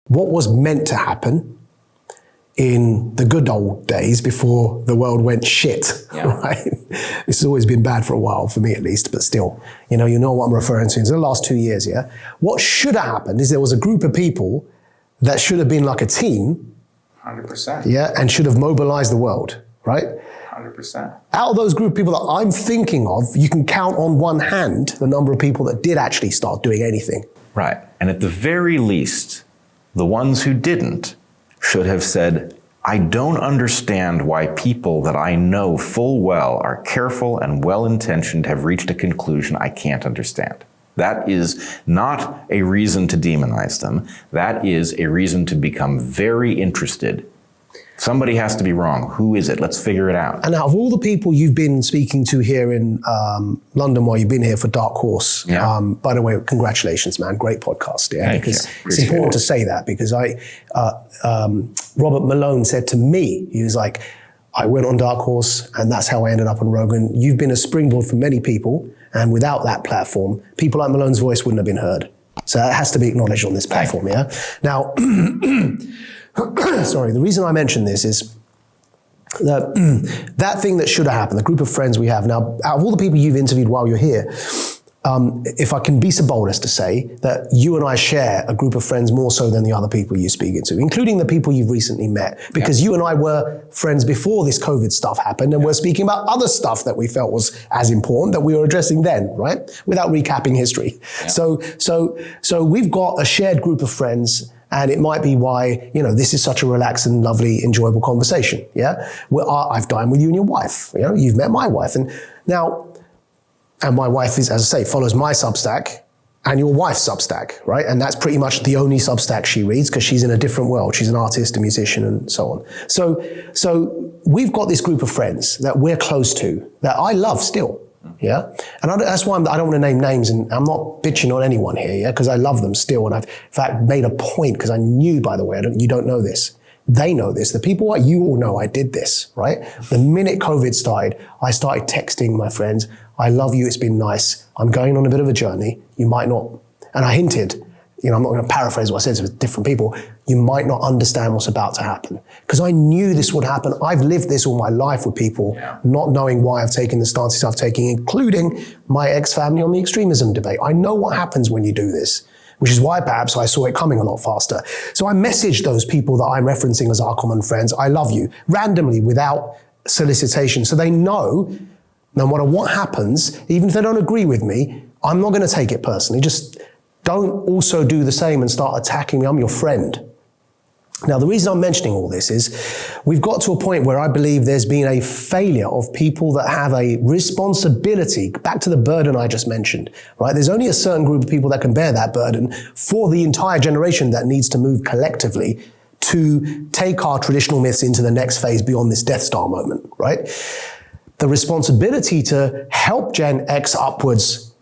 what was meant to happen in the good old days before the world went shit, right? This has always been bad for a while, for me at least, but still, you know what I'm referring to. In the last 2 years, yeah? What should have happened is there was a group of people that should have been like a team. 100%. Yeah, and should have mobilized the world, right? 100%. Out of those group of people that I'm thinking of, you can count on one hand the number of people that did actually start doing anything. Right, and at the very least, the ones who didn't should have said, I don't understand why people that I know full well are careful and well-intentioned have reached a conclusion I can't understand. That is not a reason to demonize them. That is a reason to become very interested. Somebody has to be wrong. Who is it? Let's figure it out. And out of all the people you've been speaking to here in London while you've been here for DarkHorse, by the way, congratulations, man. Great podcast. Yeah, Thank because you. it's important to say that because Robert Malone said to me, he was like, I went on DarkHorse and that's how I ended up on Rogan. You've been a springboard for many people. And without that platform, people like Malone's voice wouldn't have been heard. So that has to be acknowledged on this platform, yeah? Now, sorry, the reason I mention this is that that thing that should have happened, the group of friends we have. Now, out of all the people you've interviewed while you're here, if I can be so bold as to say that you and I share a group of friends more so than the other people you're speaking to, including the people you've recently met, because you and I were friends before this COVID stuff happened, and we're speaking about other stuff that we felt was as important that we were addressing then, right? Without recapping history. Yeah. So we've got a shared group of friends. And it might be why, this is such a relaxed and lovely, enjoyable conversation, yeah? I've dined with you and your wife, you've met my wife. And my wife is, as I say, follows my Substack and your wife's Substack, right? And that's pretty much the only Substack she reads because she's in a different world. She's an artist, a musician, and so on. So we've got this group of friends that we're close to, that I love still. Yeah, and that's why I don't want to name names, and I'm not bitching on anyone here, yeah, because I love them still, and I've in fact made a point because I knew, by the way, you don't know this, they know this, the people that you all know I did this, right? The minute COVID started, I started texting my friends, I love you, it's been nice, I'm going on a bit of a journey, you might not, and I hinted, I'm not going to paraphrase what I said to different people, you might not understand what's about to happen. Because I knew this would happen. I've lived this all my life with people, not knowing why I've taken the stances I've taken, including my ex-family on the extremism debate. I know what happens when you do this, which is why perhaps I saw it coming a lot faster. So I messaged those people that I'm referencing as our common friends, I love you, randomly, without solicitation. So they know, no matter what happens, even if they don't agree with me, I'm not going to take it personally. Just don't also do the same and start attacking me. I'm your friend. Now, the reason I'm mentioning all this is we've got to a point where I believe there's been a failure of people that have a responsibility, back to the burden I just mentioned, right? There's only a certain group of people that can bear that burden for the entire generation that needs to move collectively to take our traditional myths into the next phase beyond this Death Star moment, right? The responsibility to help Gen X upwards,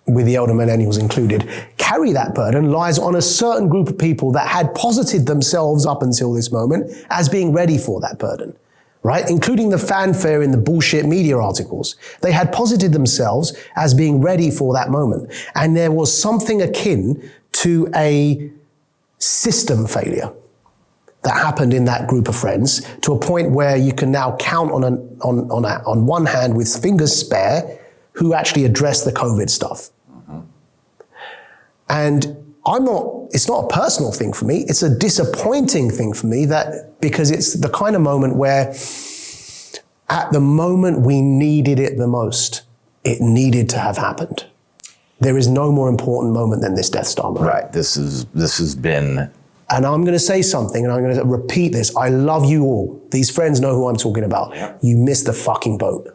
with the elder millennials included, carry that burden lies on a certain group of people that had posited themselves up until this moment as being ready for that burden, right? Including the fanfare in the bullshit media articles. They had posited themselves as being ready for that moment. And there was something akin to a system failure that happened in that group of friends to a point where you can now count on one hand with fingers spare who actually addressed the COVID stuff. And it's not a personal thing for me. It's a disappointing thing for me because it's the kind of moment where at the moment we needed it the most, it needed to have happened. There is no more important moment than this Death Star moment. Right, this has been... And I'm going to say something and I'm going to repeat this. I love you all. These friends know who I'm talking about. Yeah. You missed the fucking boat.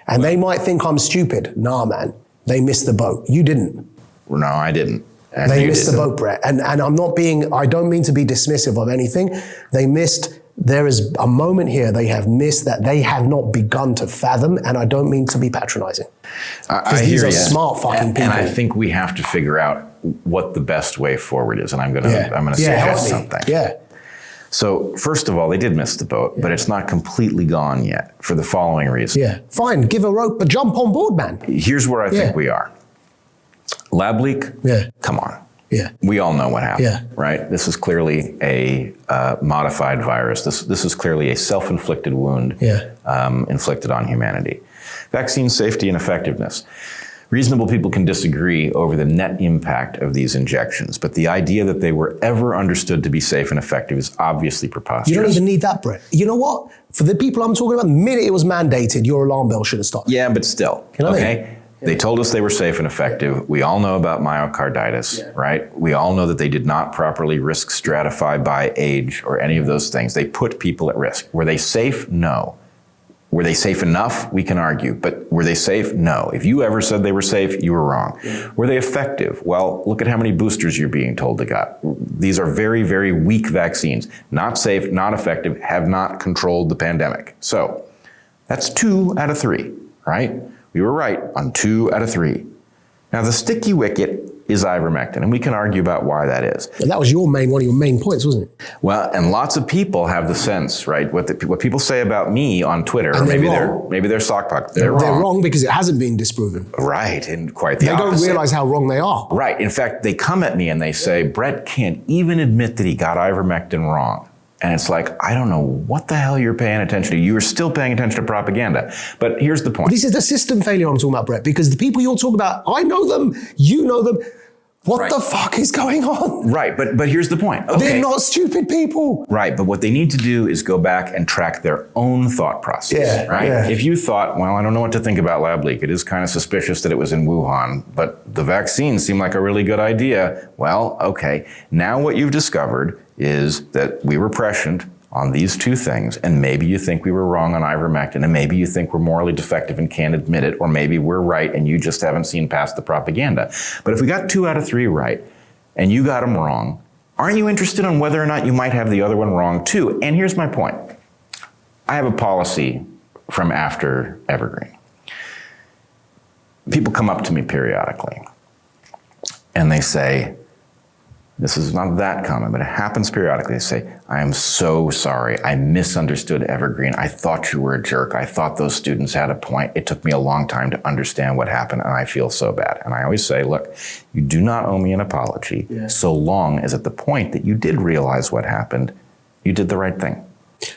And they might think I'm stupid. Nah, man. They missed the boat. You didn't. No, I didn't. And they missed the boat, Brett. And I don't mean to be dismissive of anything. There is a moment here they have missed that they have not begun to fathom, and I don't mean to be patronizing. Because these are smart fucking people. And I think we have to figure out what the best way forward is, and I'm going to suggest something. Yeah. So first of all, they did miss the boat, but it's not completely gone yet for the following reason. Yeah, fine, give a rope, but jump on board, man. Here's where I think we are. Lab leak? Yeah. Come on. Yeah. We all know what happened, Yeah. right? This is clearly a modified virus. This is clearly a self-inflicted wound inflicted on humanity. Vaccine safety and effectiveness. Reasonable people can disagree over the net impact of these injections, but the idea that they were ever understood to be safe and effective is obviously preposterous. You don't even need that, Brett. You know what? For the people I'm talking about, the minute it was mandated, your alarm bell should have stopped. Yeah, but still, You know what I okay? mean? They told us they were safe and effective. We all know about myocarditis, right? We all know that they did not properly risk stratify by age or any of those things. They put people at risk. Were they safe? No. Were they safe enough? We can argue. But were they safe? No. If you ever said they were safe, you were wrong. Were they effective? Well, look at how many boosters you're being told they got. These are very, very weak vaccines. Not safe, not effective, have not controlled the pandemic. So that's 2 out of 3, right? We were right on 2 out of 3. Now, the sticky wicket is ivermectin, and we can argue about why that is. And that was one of your main points, wasn't it? Well, and lots of people have the sense, right? What people say about me on Twitter, And or maybe they're sockpuck. They're wrong. They're wrong because it hasn't been disproven. Right, and quite the They opposite. don't realize how wrong they are. Right. In fact, they come at me and they say, Brett can't even admit that he got ivermectin wrong. And it's like, I don't know what the hell you're paying attention to. You're still paying attention to propaganda. But here's the point. This is the system failure I'm talking about, Brett, because the people you're talking about, I know them, you know them. What the fuck is going on? Right, but here's the point. Okay. They're not stupid people. Right, but what they need to do is go back and track their own thought process. Yeah, right? yeah. If you thought, well, I don't know what to think about lab leak. It is kind of suspicious that it was in Wuhan, but the vaccine seemed like a really good idea. Well, okay. Now what you've discovered is that we were prescient on these 2 things, and maybe you think we were wrong on ivermectin, and maybe you think we're morally defective and can't admit it, or maybe we're right and you just haven't seen past the propaganda. But if we got 2 out of 3 right, and you got them wrong, aren't you interested in whether or not you might have the other one wrong too? And here's my point. I have a policy from after Evergreen. People come up to me periodically, and they say, this is not that common, but it happens periodically. They say, I am so sorry. I misunderstood Evergreen. I thought you were a jerk. I thought those students had a point. It took me a long time to understand what happened, and I feel so bad. And I always say, look, you do not owe me an apology so long as at the point that you did realize what happened, you did the right thing.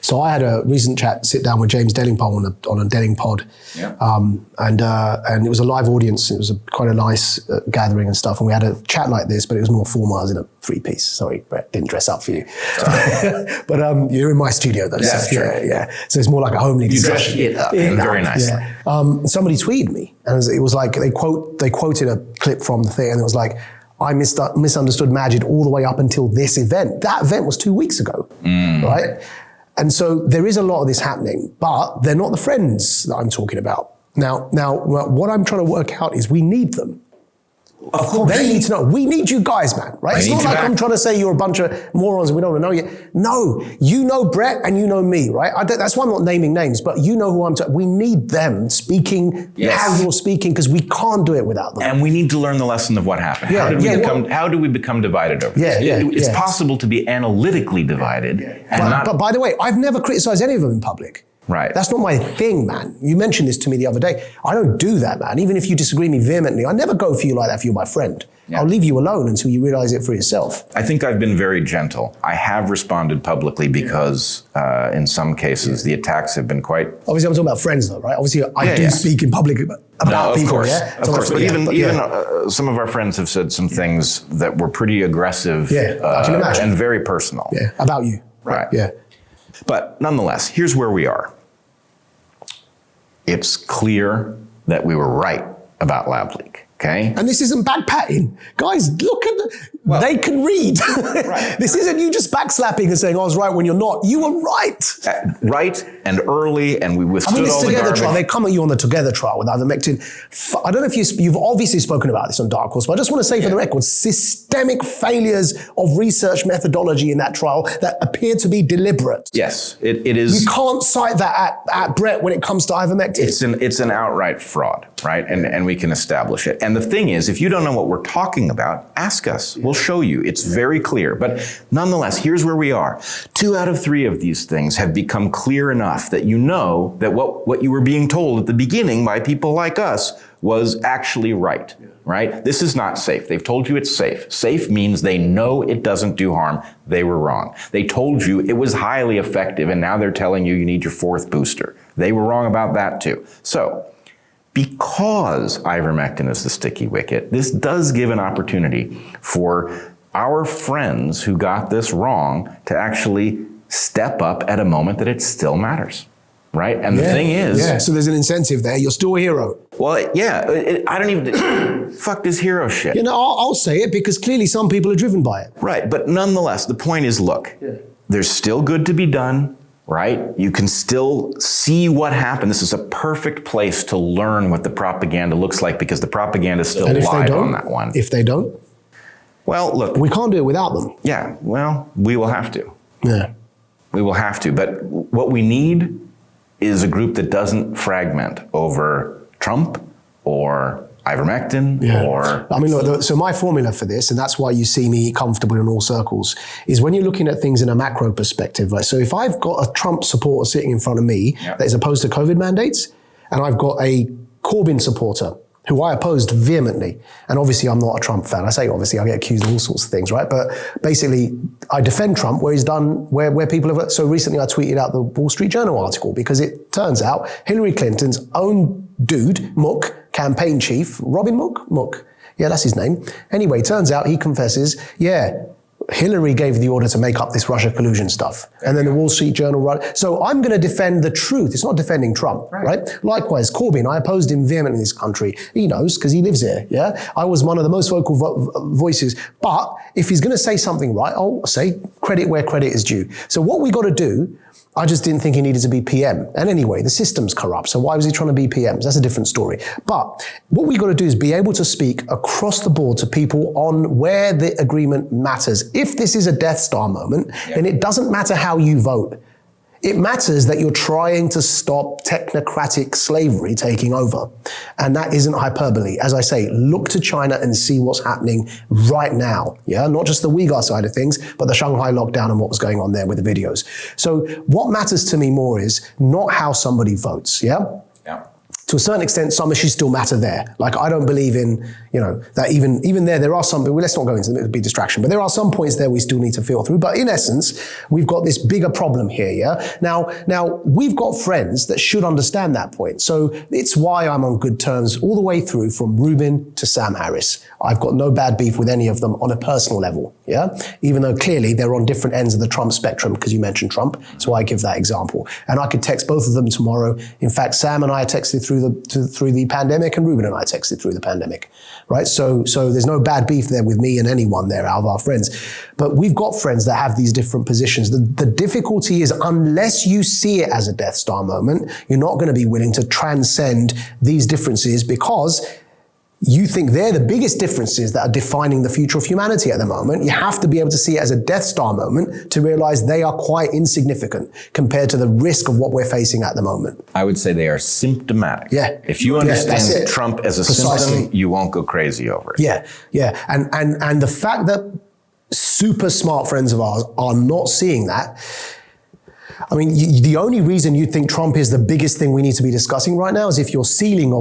So I had a recent sit down with James Dellingpole on a Delling pod, and it was a live audience. It was quite a nice gathering and stuff, and we had a chat like this, but it was more formal. I was in a 3-piece. Sorry, Brett, didn't dress up for you. But you're in my studio though. That's true. Yeah. So it's more like a homely discussion. You dressed it up very nicely. Yeah. Somebody tweeted me, and it was like they quoted a clip from the thing, and it was like, I misunderstood Maajid all the way up until this event. That event was 2 weeks ago, right? And so there is a lot of this happening, but they're not the friends that I'm talking about. Now, what I'm trying to work out is we need them. Of course. They need to know. We need you guys, man, right? It's not like I'm trying to say you're a bunch of morons and we don't want to know you. No, you know Brett and you know me, right? That's why I'm not naming names, but you know who I'm talking. We need them speaking how you're speaking, because we can't do it without them. And we need to learn the lesson of what happened. How do we become divided over this? It's possible to be analytically divided. But by the way, I've never criticized any of them in public. Right. That's not my thing, man. You mentioned this to me the other day. I don't do that, man. Even if you disagree with me vehemently, I never go for you like that if you're my friend. I'll leave you alone until you realize it for yourself. I think I've been very gentle. I have responded publicly because in some cases the attacks have been quite... Obviously, I'm talking about friends though, right? Obviously, I do speak in public about people, Of course. But even some of our friends have said some things that were pretty aggressive I can imagine. And very personal. Yeah, about you. Right. Yeah. But nonetheless, here's where we are. It's clear that we were right about lab leak, okay? And this isn't backpatting. Guys, look at they can read. This isn't you just backslapping and saying, I was right when you're not. You were right. Right and early, and we withstood this all the Together garbage. trial, they come at you on the Together trial with ivermectin. I don't know if you've obviously spoken about this on DarkHorse, but I just want to say for the record, systemic failures of research methodology in that trial that appear to be deliberate. Yes, it is. You can't cite that at Brett when it comes to ivermectin. It's an outright fraud, right? And we can establish it. And the thing is, if you don't know what we're talking about, ask us. We'll show you. It's very clear. But nonetheless, here's where we are. 2 out of 3 of these things have become clear enough that you know that what you were being told at the beginning by people like us was actually right, right? This is not safe. They've told you it's safe. Safe means they know it doesn't do harm. They were wrong. They told you it was highly effective, and now they're telling you you need your 4th booster. They were wrong about that too. So, because ivermectin is the sticky wicket, this does give an opportunity for our friends who got this wrong to actually step up at a moment that it still matters. Right? And the thing is... Yeah, so there's an incentive there. You're still a hero. Well, yeah, I don't even... fuck this hero shit. You know, I'll say it because clearly some people are driven by it. Right, but nonetheless, the point is, look, there's still good to be done, right? You can still see what happened. This is a perfect place to learn what the propaganda looks like because the propaganda still lied on that one. If they don't? Well, look... We can't do it without them. Yeah, well, we will have to. Yeah. We will have to, but what we need is a group that doesn't fragment over Trump or ivermectin or... I mean, look, so my formula for this, and that's why you see me comfortable in all circles, is when you're looking at things in a macro perspective. Right? So if I've got a Trump supporter sitting in front of me that is opposed to COVID mandates, and I've got a Corbyn supporter who I opposed vehemently, and obviously I'm not a Trump fan. I say obviously, I get accused of all sorts of things, right? But basically, I defend Trump where he's done, where people have... So recently I tweeted out the Wall Street Journal article because it turns out Hillary Clinton's own dude, Mook, campaign chief, Robin Mook? Yeah, that's his name. Anyway, turns out he confesses, Hillary gave the order to make up this Russia collusion stuff. And then the Wall Street Journal... So I'm going to defend the truth. It's not defending Trump, right? Likewise, Corbyn, I opposed him vehemently in this country. He knows because he lives here, I was one of the most vocal voices. But if he's going to say something right, I'll say credit where credit is due. So what we got to do... I just didn't think he needed to be PM. And anyway, the system's corrupt, so why was he trying to be PM? That's a different story. But what we got to do is be able to speak across the board to people on where the agreement matters. If this is a Death Star moment, then it doesn't matter how you vote. It matters that you're trying to stop technocratic slavery taking over. And that isn't hyperbole. As I say, look to China and see what's happening right now. Not just the Uyghur side of things, but the Shanghai lockdown and what was going on there with the videos. So what matters to me more is not how somebody votes. To a certain extent, some issues still matter there. Like, I don't believe in, that even there are some, let's not go into it, it would be distraction, but there are some points there we still need to feel through. But in essence, we've got this bigger problem here, Now, we've got friends that should understand that point. So it's why I'm on good terms all the way through from Rubin to Sam Harris. I've got no bad beef with any of them on a personal level, Even though clearly they're on different ends of the Trump spectrum, because you mentioned Trump. That's why I give that example. And I could text both of them tomorrow. In fact, Sam and I texted through the pandemic, and Ruben and I texted through the pandemic, right? So there's no bad beef there with me and anyone there out of our friends. But we've got friends that have these different positions. The difficulty is, unless you see it as a Death Star moment, you're not going to be willing to transcend these differences because you think they're the biggest differences that are defining the future of humanity at the moment. You have to be able to see it as a Death Star moment to realize they are quite insignificant compared to the risk of what we're facing at the moment. I would say they are symptomatic. If you understand Trump as a symptom, you won't go crazy over it. And the fact that super smart friends of ours are not seeing that, I mean, the only reason you think Trump is the biggest thing we need to be discussing right now is if your ceiling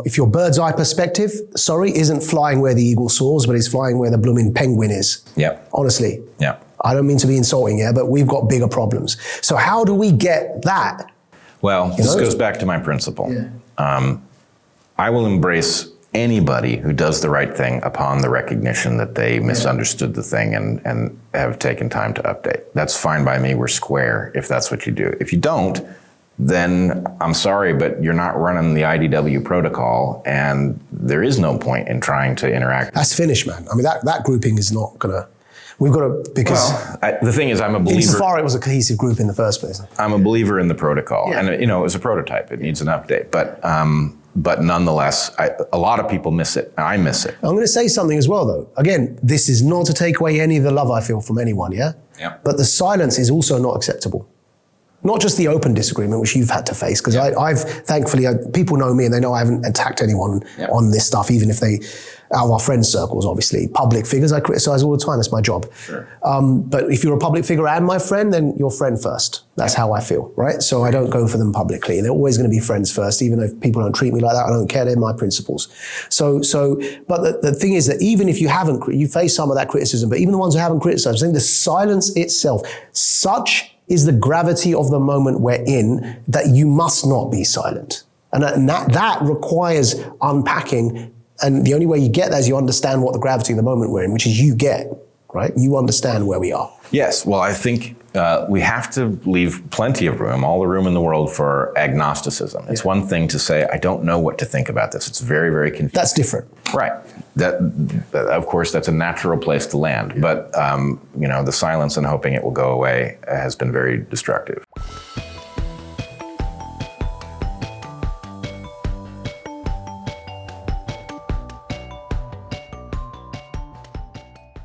if your bird's eye perspective, isn't flying where the eagle soars, but is flying where the blooming penguin is. Honestly. I don't mean to be insulting, but we've got bigger problems. So how do we get that? Well, this goes back to my principle. I will embrace anybody who does the right thing upon the recognition that they misunderstood the thing and have taken time to update. That's fine by me. We're square if that's what you do. If you don't, then I'm sorry, but you're not running the IDW protocol, and there is no point in trying to interact. That's finished, man. I mean, that grouping is not gonna... We've got to, because... the thing is, I'm a believer... Insofar it was a cohesive group in the first place. I'm a believer in the protocol. And, it was a prototype. It needs an update. But nonetheless, a lot of people miss it. I miss it. I'm going to say something as well, though. Again, this is not to take away any of the love I feel from anyone, But the silence is also not acceptable. Not just the open disagreement, which you've had to face, because thankfully, people know me and they know I haven't attacked anyone on this stuff, even if they, out of our friends' circles, obviously. Public figures I criticize all the time, it's my job. Sure. But if you're a public figure and my friend, then you're friend first. That's how I feel, right? So I don't go for them publicly. They're always going to be friends first, even if people don't treat me like that. I don't care, they're my principles. But the thing is that even if you face some of that criticism, but even the ones who haven't criticized, I think the silence itself, such is the gravity of the moment we're in that you must not be silent. And that requires unpacking. And the only way you get that is you understand what the gravity of the moment we're in, which is you get, right? You understand where we are. Yes, well, I think we have to leave plenty of room, all the room in the world, for agnosticism. It's one thing to say, I don't know what to think about this. It's very, very confusing. That's different. Right. That, of course, that's a natural place to land. But, the silence and hoping it will go away has been very destructive.